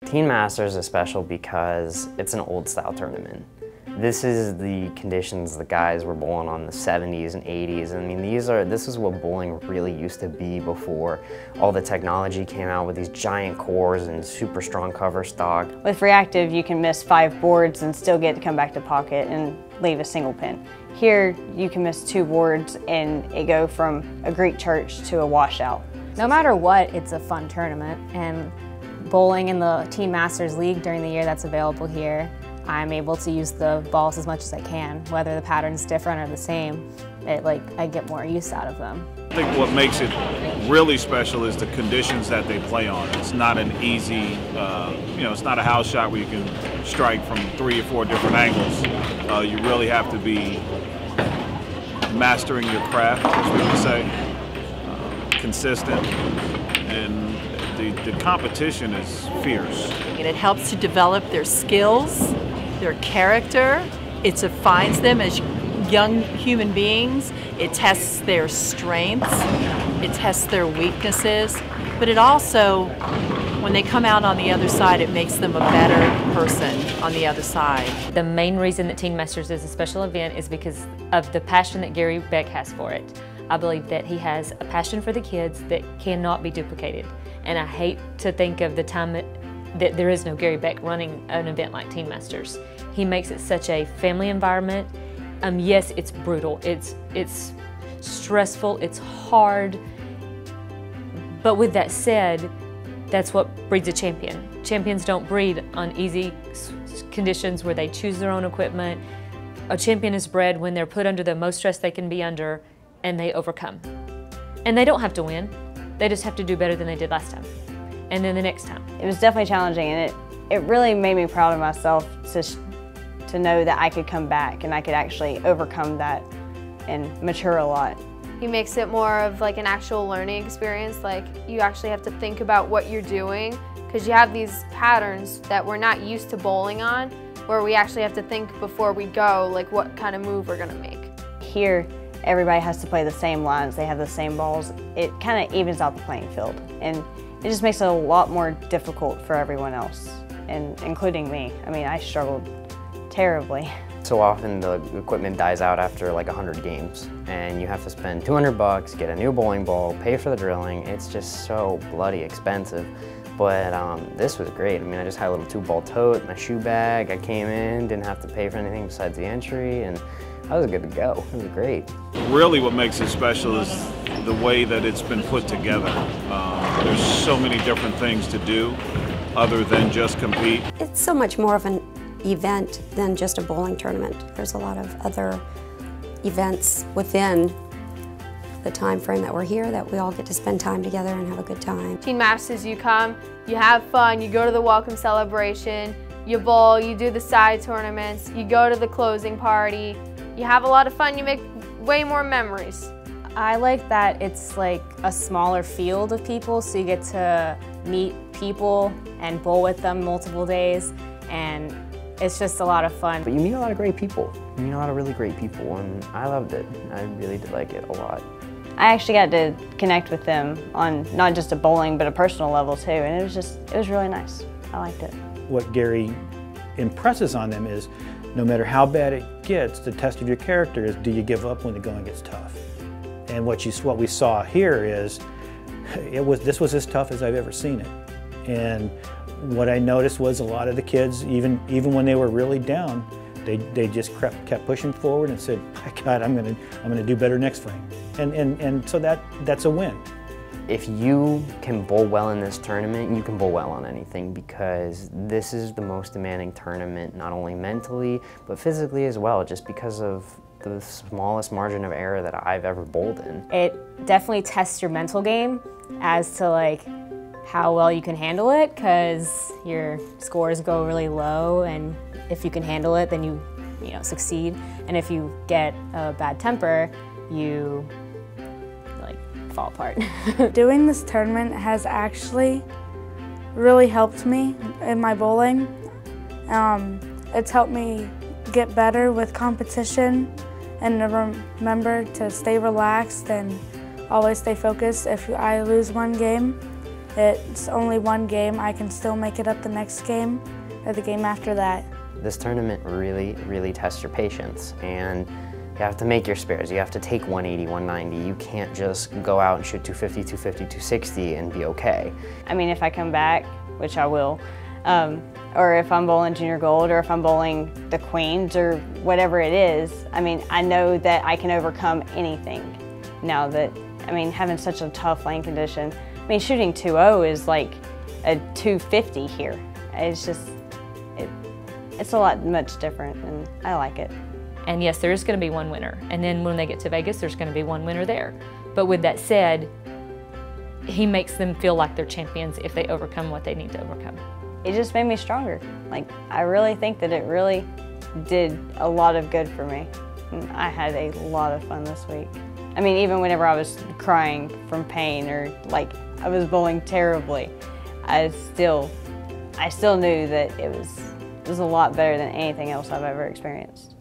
Teen Masters is special because it's an old style tournament. This is the conditions the guys were bowling on in the 70s and 80s. I mean, this is what bowling really used to be before all the technology came out with these giant cores and super strong cover stock. With reactive, you can miss 5 boards and still get to come back to pocket and leave a single pin. Here, you can miss 2 boards and it go from a Greek church to a washout. No matter what, it's a fun tournament, and bowling in the Teen Masters League during the year that's available here, I'm able to use the balls as much as I can, whether the pattern's different or the same. I get more use out of them. I think what makes it really special is the conditions that they play on. It's not an easy, it's not a house shot where you can strike from 3 or 4 different angles. You really have to be mastering your craft, as we would say, consistent, and the competition is fierce. And it helps to develop their skills, their character. It defines them as young human beings. It tests their strengths. It tests their weaknesses. But it also, when they come out on the other side, it makes them a better person on the other side. The main reason that Teen Masters is a special event is because of the passion that Gary Beck has for it. I believe that he has a passion for the kids that cannot be duplicated. And I hate to think of the time that there is no Gary Beck running an event like Teen Masters. He makes it such a family environment. Yes, it's brutal, it's stressful, it's hard, but with that said, that's what breeds a champion. Champions don't breed on easy conditions where they choose their own equipment. A champion is bred when they're put under the most stress they can be under and they overcome. And they don't have to win, they just have to do better than they did last time, and then the next time. It was definitely challenging, and it really made me proud of myself to know that I could come back and I could actually overcome that and mature a lot. He makes it more of like an actual learning experience, like you actually have to think about what you're doing because you have these patterns that we're not used to bowling on where we actually have to think before we go like what kind of move we're going to make. Here, everybody has to play the same lines, they have the same balls. It kind of evens out the playing field, and it just makes it a lot more difficult for everyone else, and including me. I mean, I struggled terribly. So often the equipment dies out after like 100 games, and you have to spend $200, get a new bowling ball, pay for the drilling. It's just so bloody expensive. But this was great. I mean, I just had a little 2-ball tote, my shoe bag. I came in, didn't have to pay for anything besides the entry, and I was good to go. It was great. Really what makes it special is the way that it's been put together. There's so many different things to do other than just compete. It's so much more of an event than just a bowling tournament. There's a lot of other events within the time frame that we're here that we all get to spend time together and have a good time. Teen Masters, you come, you have fun, you go to the welcome celebration, you bowl, you do the side tournaments, you go to the closing party, you have a lot of fun, you make way more memories. I like that it's like a smaller field of people, so you get to meet people and bowl with them multiple days, and it's just a lot of fun. But you meet a lot of great people. You meet a lot of really great people, and I loved it. I really did like it a lot. I actually got to connect with them on not just a bowling, but a personal level too, and it was really nice. I liked it. What Gary impresses on them is no matter how bad it gets, the test of your character is, do you give up when the going gets tough? And what we saw here is this was as tough as I've ever seen it. And what I noticed was a lot of the kids, even when they were really down, they just kept pushing forward and said, "My God, I'm gonna do better next frame." And so that's a win. If you can bowl well in this tournament, you can bowl well on anything, because this is the most demanding tournament, not only mentally, but physically as well, just because of the smallest margin of error that I've ever bowled in. It definitely tests your mental game as to like how well you can handle it, because your scores go really low, and if you can handle it, then you succeed. And if you get a bad temper, you fall apart. Doing this tournament has actually really helped me in my bowling. It's helped me get better with competition and to remember to stay relaxed and always stay focused. If I lose one game, it's only one game. I can still make it up the next game or the game after that. This tournament really tests your patience, and you have to make your spares. You have to take 180, 190. You can't just go out and shoot 250, 250, 260 and be okay. I mean, if I come back, which I will, or if I'm bowling junior gold, or if I'm bowling the queens, or whatever it is, I mean, I know that I can overcome anything now that, I mean, having such a tough lane condition. I mean, shooting 2-0 is like a 250 here. It's just, it's a lot much different, and I like it. And yes, there is going to be one winner. And then when they get to Vegas, there's going to be one winner there. But with that said, he makes them feel like they're champions if they overcome what they need to overcome. It just made me stronger. Like, I really think that it really did a lot of good for me. And I had a lot of fun this week. I mean, even whenever I was crying from pain, or like I was bowling terribly, I still knew that it was a lot better than anything else I've ever experienced.